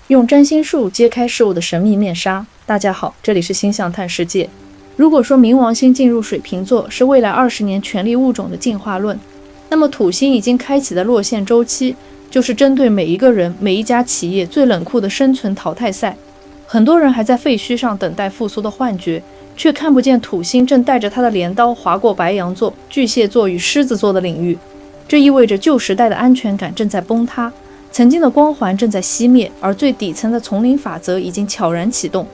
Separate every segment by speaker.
Speaker 1: 用占星术揭开事物的神秘面纱。大家好，这里是星象探世界。如果说冥王星进入水瓶座是未来20年权力物种的进化论，那么土星已经开启的落线周期，就是针对每一个人、每一家企业最冷酷的生存淘汰赛。很多人还在废墟上等待复苏的幻觉，却看不见土星正带着他的镰刀划过白羊座、巨蟹座与狮子座的领域。这意味着旧时代的安全感正在崩塌，曾经的光环正在熄灭，而最底层的丛林法则已经悄然启动。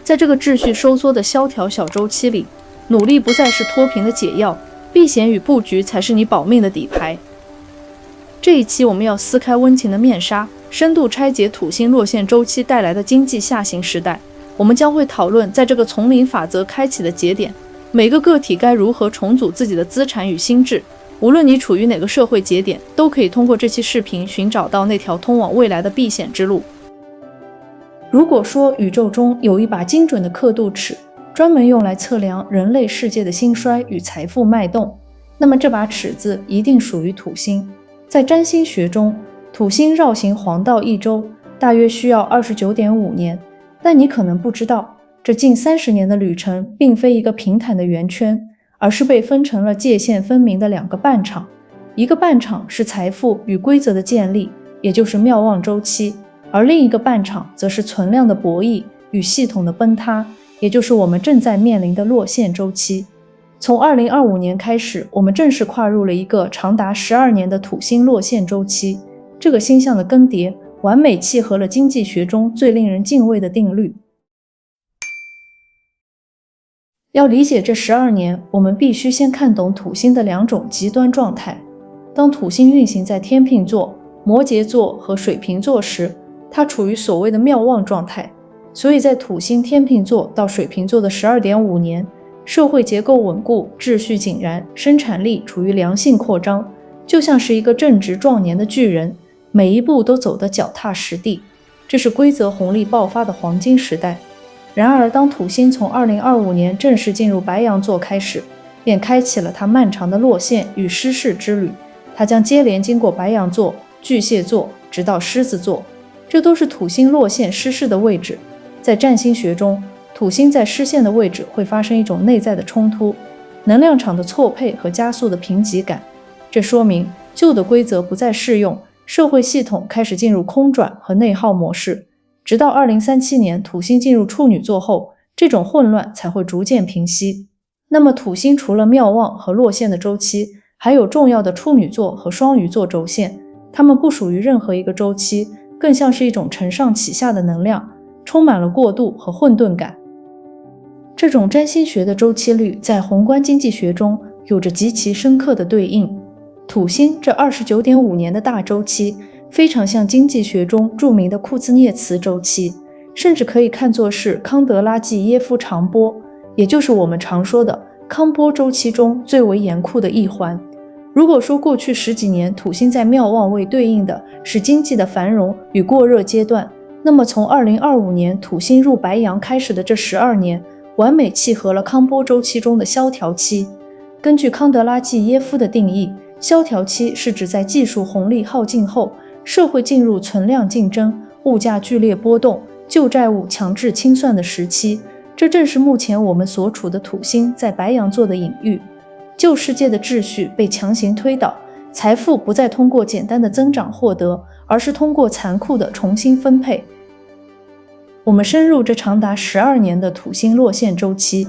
Speaker 1: 在这个秩序收缩的萧条小周期里，努力不再是脱贫的解药，避险与布局才是你保命的底牌。这一期我们要撕开温情的面纱，深度拆解土星落线周期带来的经济下行时代。我们将会讨论，在这个丛林法则开启的节点，每个个体该如何重组自己的资产与心智。无论你处于哪个社会节点，都可以通过这期视频寻找到那条通往未来的避险之路。如果说宇宙中有一把精准的刻度尺，专门用来测量人类世界的兴衰与财富脉动，那么这把尺子一定属于土星。在占星学中，土星绕行黄道一周大约需要29.5年，但你可能不知道，这近30年的旅程并非一个平坦的圆圈，而是被分成了界限分明的2个半场。一个半场是财富与规则的建立，也就是妙望周期，而另一个半场则是存量的博弈与系统的崩塌，也就是我们正在面临的落线周期。从2025年开始，我们正式跨入了一个长达12年的土星落线周期。这个星象的更迭完美契合了经济学中最令人敬畏的定律。要理解这12年，我们必须先看懂土星的2种极端状态。当土星运行在天秤座、摩羯座和水瓶座时，它处于所谓的妙望状态。所以在土星天秤座到水瓶座的12.5年，社会结构稳固，秩序井然，生产力处于良性扩张，就像是一个正值壮年的巨人，每一步都走得脚踏实地。这是规则红利爆发的黄金时代。然而当土星从2025年正式进入白羊座开始，便开启了它漫长的落线与失势之旅。它将接连经过白羊座、巨蟹座，直到狮子座，这都是土星落线失势的位置。在占星学中，土星在失线的位置会发生一种内在的冲突，能量场的错配和加速的贫瘠感。这说明旧的规则不再适用，社会系统开始进入空转和内耗模式。直到2037年土星进入处女座后，这种混乱才会逐渐平息。那么土星除了妙望和落线的周期，还有重要的处女座和双鱼座轴线，它们不属于任何一个周期，更像是一种承上启下的能量，充满了过渡和混沌感。这种占星学的周期律在宏观经济学中有着极其深刻的对应。土星这29.5年的大周期非常像经济学中著名的库兹涅茨周期，甚至可以看作是康德拉季耶夫长波，也就是我们常说的康波周期中最为严酷的一环。如果说过去10几年土星在妙望位对应的是经济的繁荣与过热阶段，那么从2025年土星入白羊开始的这12年，完美契合了康波周期中的萧条期。根据康德拉季耶夫的定义，萧条期是指在技术红利耗尽后，社会进入存量竞争、物价剧烈波动、旧债务强制清算的时期。这正是目前我们所处的土星在白羊座的隐喻。旧世界的秩序被强行推倒，财富不再通过简单的增长获得，而是通过残酷的重新分配。我们深入这长达12年的土星落线周期，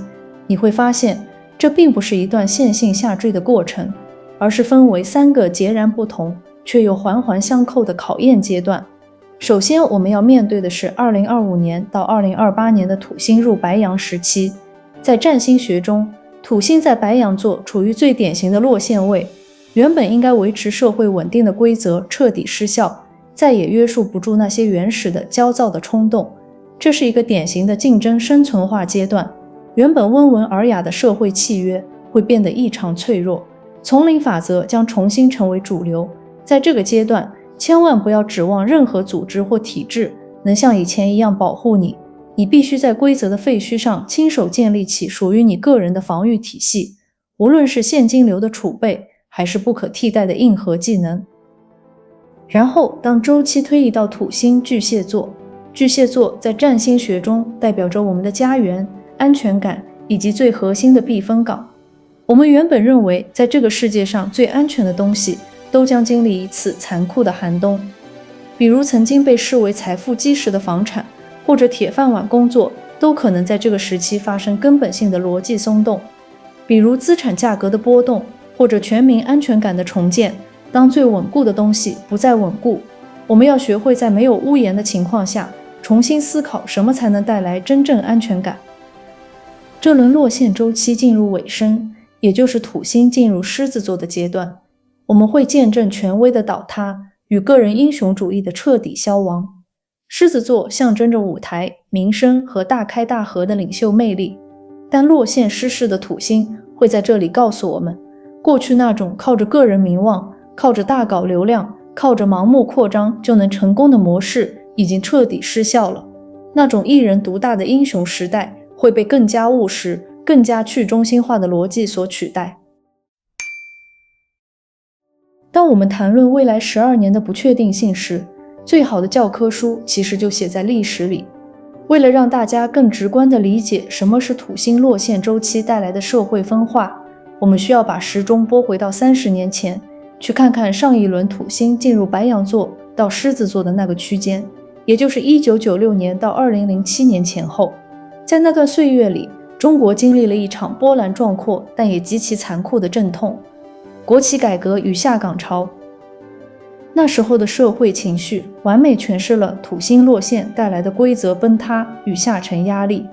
Speaker 1: 你会发现这并不是一段线性下坠的过程，而是分为3个截然不同却又环环相扣的考验阶段。首先我们要面对的是2025年到2028年的土星入白羊时期。在占星学中，土星在白羊座处于最典型的落线位，原本应该维持社会稳定的规则彻底失效，再也约束不住那些原始的焦躁的冲动。这是一个典型的竞争生存化阶段，原本温文尔雅的社会契约会变得异常脆弱，丛林法则将重新成为主流。在这个阶段，千万不要指望任何组织或体制能像以前一样保护你，你必须在规则的废墟上亲手建立起属于你个人的防御体系，无论是现金流的储备，还是不可替代的硬核技能。然后当周期推移到土星巨蟹座，巨蟹座在占星学中代表着我们的家园、安全感以及最核心的避风港。我们原本认为在这个世界上最安全的东西都将经历一次残酷的寒冬，比如曾经被视为财富基石的房产或者铁饭碗工作都可能在这个时期发生根本性的逻辑松动，比如资产价格的波动或者全民安全感的重建。当最稳固的东西不再稳固，我们要学会在没有屋檐的情况下重新思考什么才能带来真正安全感。这轮落线周期进入尾声，也就是土星进入狮子座的阶段，我们会见证权威的倒塌与个人英雄主义的彻底消亡。狮子座象征着舞台、名声和大开大合的领袖魅力，但落线失势的土星会在这里告诉我们，过去那种靠着个人名望、靠着大搞流量、靠着盲目扩张就能成功的模式已经彻底失效了。那种一人独大的英雄时代会被更加务实、更加去中心化的逻辑所取代。当我们谈论未来12年的不确定性时，最好的教科书其实就写在历史里。为了让大家更直观地理解什么是土星落线周期带来的社会分化，我们需要把时钟拨回到30年前，去看看上一轮土星进入白羊座到狮子座的那个区间，也就是1996年到2007年前后。在那段岁月里，中国经历了一场波澜壮阔但也极其残酷的阵痛——国企改革与下岗潮。那时候的社会情绪完美诠释了土星落线带来的规则崩塌与下沉压力。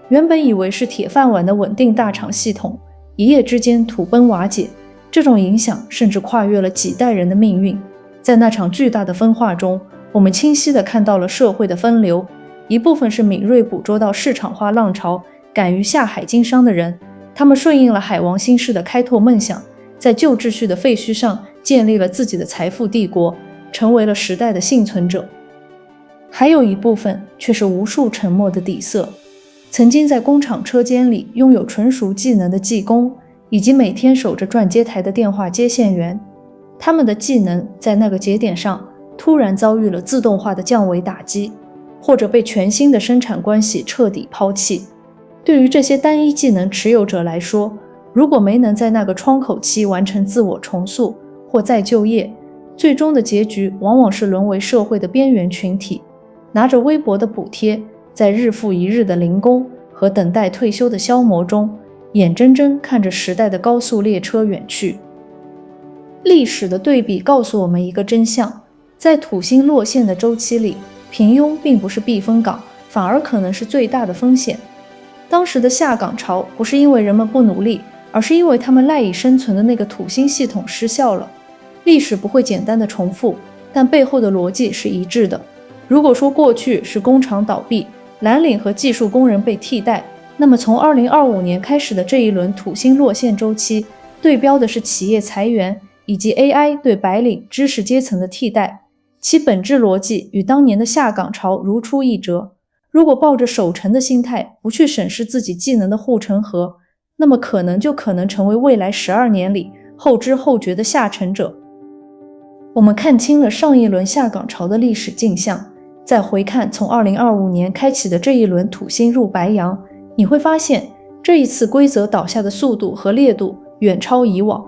Speaker 1: 原本以为是铁饭碗的稳定大厂系统，一夜之间土崩瓦解，这种影响甚至跨越了几代人的命运。在那场巨大的分化中，我们清晰地看到了社会的分流，一部分是敏锐捕捉到市场化浪潮、敢于下海经商的人，他们顺应了海王星式的开拓梦想，在旧秩序的废墟上建立了自己的财富帝国，成为了时代的幸存者。还有一部分却是无数沉默的底色，曾经在工厂车间里拥有纯熟技能的技工，以及每天守着转接台的电话接线员，他们的技能在那个节点上突然遭遇了自动化的降维打击，或者被全新的生产关系彻底抛弃。对于这些单一技能持有者来说，如果没能在那个窗口期完成自我重塑或再就业，最终的结局往往是沦为社会的边缘群体，拿着微薄的补贴，在日复一日的零工和等待退休的消磨中，眼睁睁看着时代的高速列车远去。历史的对比告诉我们一个真相，在土星落线的周期里，平庸并不是避风港，反而可能是最大的风险。当时的下岗潮不是因为人们不努力，而是因为他们赖以生存的那个土星系统失效了。历史不会简单的重复，但背后的逻辑是一致的。如果说过去是工厂倒闭，蓝领和技术工人被替代，那么从2025年开始的这一轮土星落线周期，对标的是企业裁员以及 AI 对白领知识阶层的替代，其本质逻辑与当年的下岗潮如出一辙。如果抱着守成的心态，不去审视自己技能的护城河，那么可能成为未来12年里后知后觉的下沉者。我们看清了上一轮下岗潮的历史镜像，再回看从2025年开启的这一轮土星入白羊，你会发现这一次规则倒下的速度和烈度远超以往。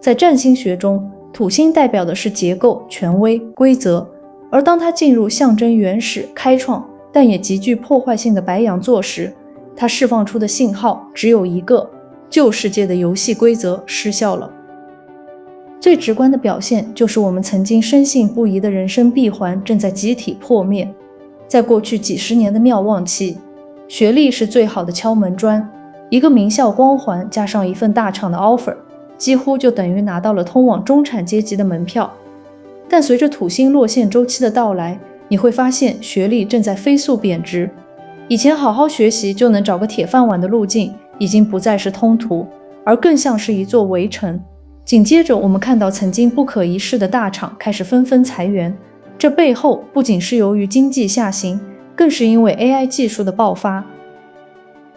Speaker 1: 在占星学中，土星代表的是结构、权威、规则，而当它进入象征原始、开创但也极具破坏性的白羊座时，它释放出的信号只有一个：旧世界的游戏规则失效了。最直观的表现就是我们曾经深信不疑的人生闭环正在集体破灭。在过去几十年的妙望期，学历是最好的敲门砖，一个名校光环加上一份大厂的 offer， 几乎就等于拿到了通往中产阶级的门票。但随着土星落线周期的到来，你会发现学历正在飞速贬值。以前好好学习就能找个铁饭碗的路径已经不再是通途，而更像是一座围城。紧接着我们看到曾经不可一世的大厂开始纷纷裁员，这背后不仅是由于经济下行，更是因为 AI 技术的爆发。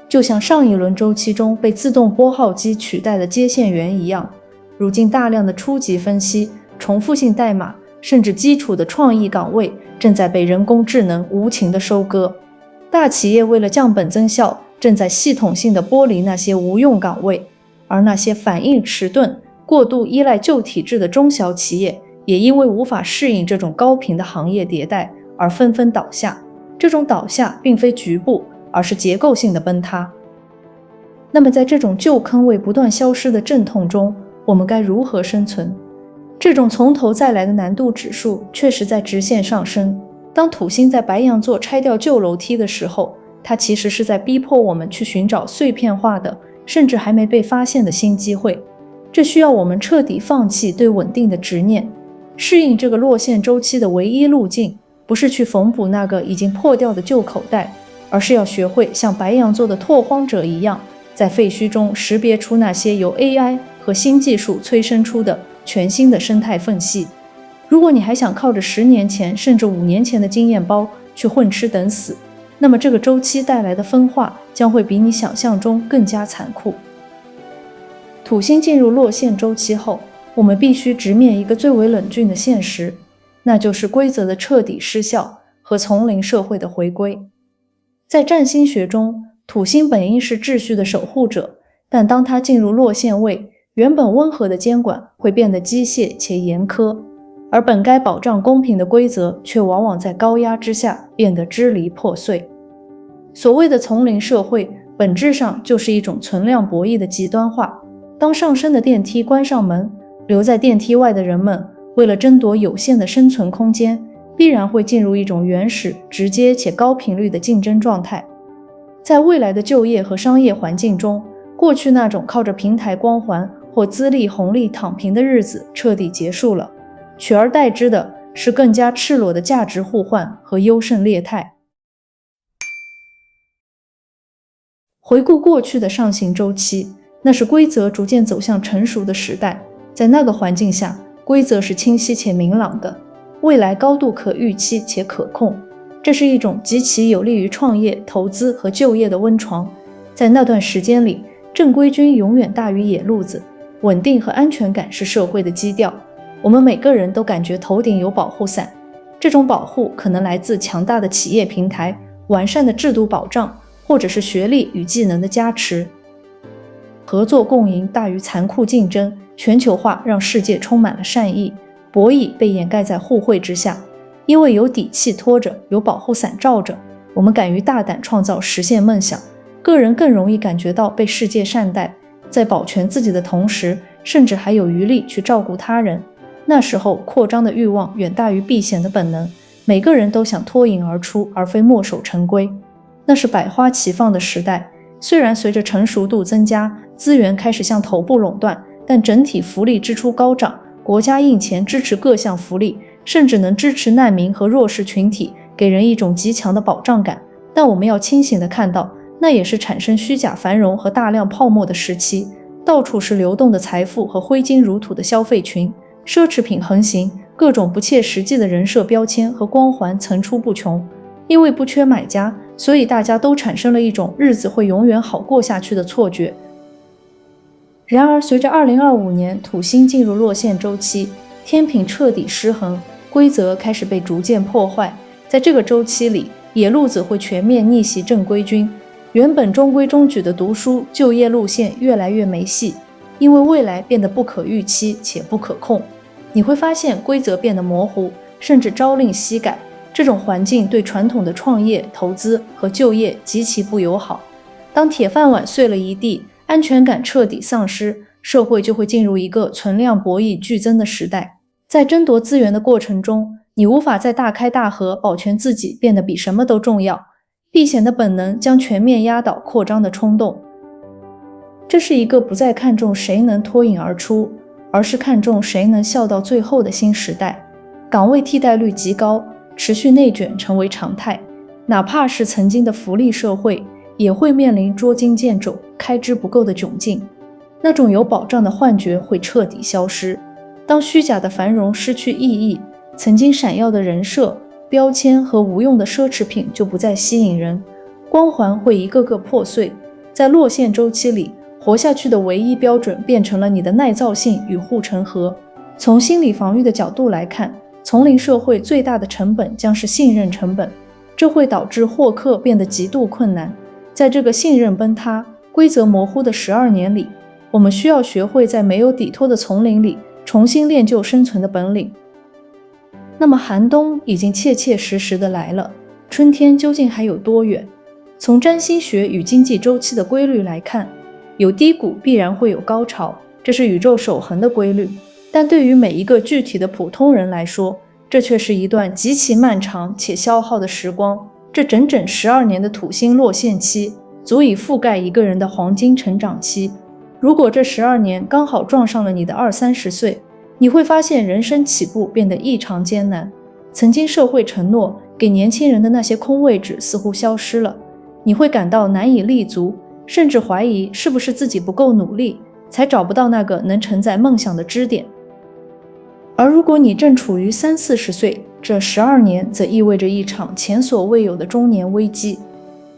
Speaker 1: 就像上一轮周期中被自动拨号机取代的接线员一样，如今大量的初级分析、重复性代码甚至基础的创意岗位正在被人工智能无情地收割。大企业为了降本增效，正在系统性地剥离那些无用岗位，而那些反应迟钝、过度依赖旧体制的中小企业，也因为无法适应这种高频的行业迭代而纷纷倒下。这种倒下并非局部，而是结构性的崩塌。那么在这种旧坑位不断消失的阵痛中，我们该如何生存？这种从头再来的难度指数确实在直线上升。当土星在白羊座拆掉旧楼梯的时候，它其实是在逼迫我们去寻找碎片化的，甚至还没被发现的新机会。这需要我们彻底放弃对稳定的执念。适应这个落线周期的唯一路径，不是去缝补那个已经破掉的旧口袋，而是要学会像白羊座的拓荒者一样，在废墟中识别出那些由 AI 和新技术催生出的全新的生态缝隙。如果你还想靠着10年前甚至5年前的经验包去混吃等死，那么这个周期带来的分化将会比你想象中更加残酷。土星进入落线周期后，我们必须直面一个最为冷峻的现实，那就是规则的彻底失效和丛林社会的回归。在占星学中，土星本应是秩序的守护者，但当它进入落线位，原本温和的监管会变得机械且严苛，而本该保障公平的规则却往往在高压之下变得支离破碎。所谓的丛林社会本质上就是一种存量博弈的极端化。当上升的电梯关上门，留在电梯外的人们为了争夺有限的生存空间，必然会进入一种原始、直接且高频率的竞争状态。在未来的就业和商业环境中，过去那种靠着平台光环或资历红利躺平的日子彻底结束了，取而代之的是更加赤裸的价值互换和优胜劣汰。回顾过去的上行周期，那是规则逐渐走向成熟的时代。在那个环境下，规则是清晰且明朗的，未来高度可预期且可控。这是一种极其有利于创业、投资和就业的温床。在那段时间里，正规军永远大于野路子，稳定和安全感是社会的基调。我们每个人都感觉头顶有保护伞，这种保护可能来自强大的企业平台、完善的制度保障，或者是学历与技能的加持。合作共赢大于残酷竞争，全球化让世界充满了善意，博弈被掩盖在互惠之下。因为有底气拖着，有保护伞罩着，我们敢于大胆创造，实现梦想。个人更容易感觉到被世界善待，在保全自己的同时，甚至还有余力去照顾他人。那时候扩张的欲望远大于避险的本能，每个人都想脱颖而出，而非墨守成规。那是百花齐放的时代，虽然随着成熟度增加，资源开始向头部垄断，但整体福利支出高涨，国家印钱支持各项福利，甚至能支持难民和弱势群体，给人一种极强的保障感。但我们要清醒地看到，那也是产生虚假繁荣和大量泡沫的时期，到处是流动的财富和挥金如土的消费群，奢侈品横行，各种不切实际的人设标签和光环层出不穷。因为不缺买家，所以大家都产生了一种日子会永远好过下去的错觉。然而随着2025年土星进入落线周期，天平彻底失衡，规则开始被逐渐破坏。在这个周期里，野路子会全面逆袭正规军，原本中规中矩的读书就业路线越来越没戏，因为未来变得不可预期且不可控。你会发现规则变得模糊，甚至朝令夕改。这种环境对传统的创业、投资和就业极其不友好。当铁饭碗碎了一地，安全感彻底丧失，社会就会进入一个存量博弈剧增的时代。在争夺资源的过程中，你无法再大开大合，保全自己变得比什么都重要。避险的本能将全面压倒扩张的冲动。这是一个不再看重谁能脱颖而出，而是看重谁能笑到最后的新时代。岗位替代率极高，持续内卷成为常态，哪怕是曾经的福利社会，也会面临捉襟见肘、开支不够的窘境。那种有保障的幻觉会彻底消失。当虚假的繁荣失去意义，曾经闪耀的人设、标签和无用的奢侈品就不再吸引人，光环会一个个破碎。在落线周期里，活下去的唯一标准变成了你的耐造性与护城河。从心理防御的角度来看，丛林社会最大的成本将是信任成本，这会导致获客变得极度困难。在这个信任崩塌、规则模糊的12年里，我们需要学会在没有底托的丛林里重新练就生存的本领。那么寒冬已经切切实实的来了，春天究竟还有多远？从占星学与经济周期的规律来看，有低谷必然会有高潮，这是宇宙守恒的规律。但对于每一个具体的普通人来说，这却是一段极其漫长且消耗的时光。这整整12年的土星落线期，足以覆盖一个人的黄金成长期。如果这12年刚好撞上了你的20-30岁，你会发现人生起步变得异常艰难。曾经社会承诺给年轻人的那些空位置似乎消失了，你会感到难以立足，甚至怀疑是不是自己不够努力，才找不到那个能承载梦想的支点。而如果你正处于30-40岁，这12年则意味着一场前所未有的中年危机。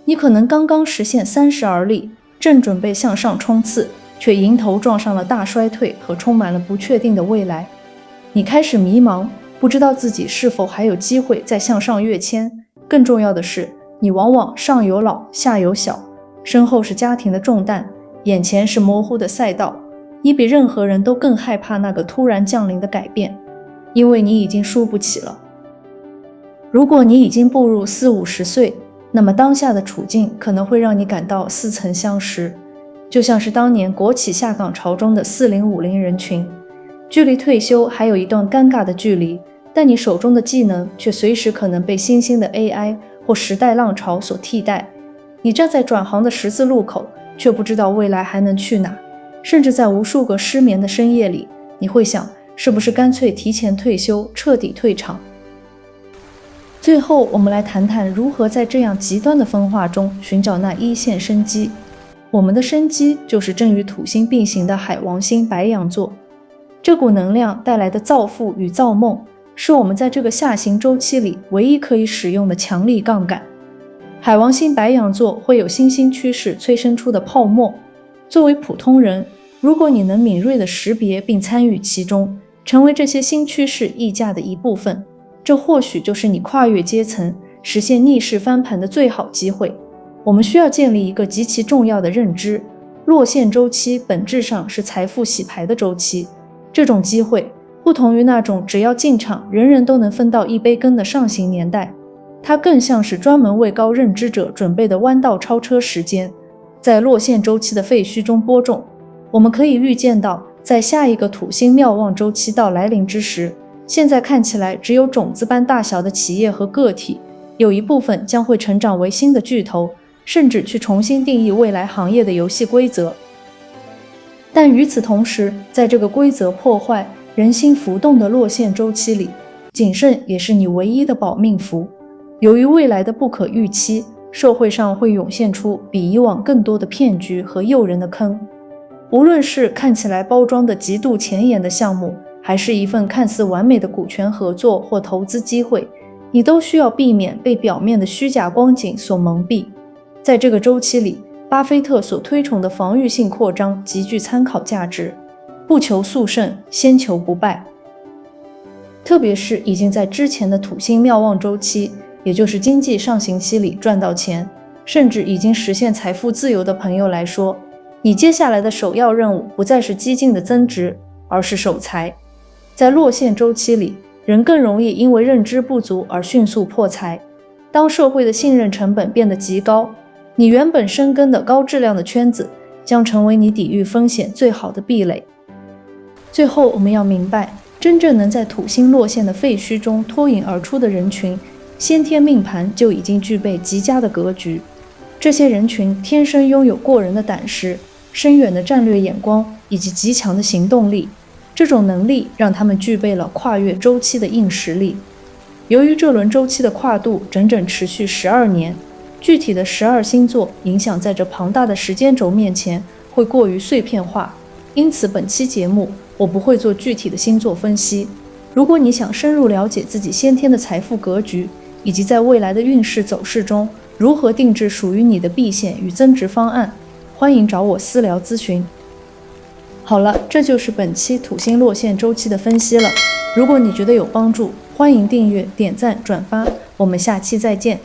Speaker 1: 你可能刚刚实现30而立，正准备向上冲刺，却迎头撞上了大衰退和充满了不确定的未来。你开始迷茫，不知道自己是否还有机会再向上跃迁。更重要的是，你往往上有老下有小，身后是家庭的重担，眼前是模糊的赛道。你比任何人都更害怕那个突然降临的改变，因为你已经输不起了。如果你已经步入40-50岁，那么当下的处境可能会让你感到似曾相识，就像是当年国企下岗潮中的40-50人群。距离退休还有一段尴尬的距离，但你手中的技能却随时可能被新兴的 AI 或时代浪潮所替代。你站在转行的十字路口，却不知道未来还能去哪。甚至在无数个失眠的深夜里，你会想，是不是干脆提前退休，彻底退场。最后，我们来谈谈如何在这样极端的分化中寻找那一线生机。我们的生机就是正与土星并行的海王星白羊座。这股能量带来的造富与造梦，是我们在这个下行周期里唯一可以使用的强力杠杆。海王星白羊座会有新兴趋势催生出的泡沫。作为普通人，如果你能敏锐地识别并参与其中，成为这些新趋势溢价的一部分，这或许就是你跨越阶层，实现逆势翻盘的最好机会。我们需要建立一个极其重要的认知：落线周期本质上是财富洗牌的周期。这种机会不同于那种只要进场人人都能分到一杯羹的上行年代，它更像是专门为高认知者准备的弯道超车时间。在落线周期的废墟中播种，我们可以预见到，在下一个土星妙望周期到来临之时，现在看起来只有种子般大小的企业和个体，有一部分将会成长为新的巨头，甚至去重新定义未来行业的游戏规则。但与此同时，在这个规则破坏、人心浮动的落线周期里，谨慎也是你唯一的保命符。由于未来的不可预期，社会上会涌现出比以往更多的骗局和诱人的坑。无论是看起来包装的极度前沿的项目，还是一份看似完美的股权合作或投资机会，你都需要避免被表面的虚假光景所蒙蔽。在这个周期里，巴菲特所推崇的防御性扩张极具参考价值，不求速胜，先求不败。特别是已经在之前的土星妙望周期，也就是经济上行期里赚到钱，甚至已经实现财富自由的朋友来说，你接下来的首要任务不再是激进的增值，而是守财。在落线周期里，人更容易因为认知不足而迅速破财。当社会的信任成本变得极高，你原本深耕的高质量的圈子将成为你抵御风险最好的壁垒。最后，我们要明白，真正能在土星落线的废墟中脱颖而出的人群，先天命盘就已经具备极佳的格局。这些人群天生拥有过人的胆识、深远的战略眼光以及极强的行动力，这种能力让他们具备了跨越周期的硬实力。由于这轮周期的跨度整整持续12年，具体的12星座影响在这庞大的时间轴面前会过于碎片化，因此本期节目我不会做具体的星座分析。如果你想深入了解自己先天的财富格局，以及在未来的运势走势中如何定制属于你的避险与增值方案，欢迎找我私聊咨询。好了，这就是本期土星落线周期的分析了。如果你觉得有帮助，欢迎订阅、点赞、转发，我们下期再见。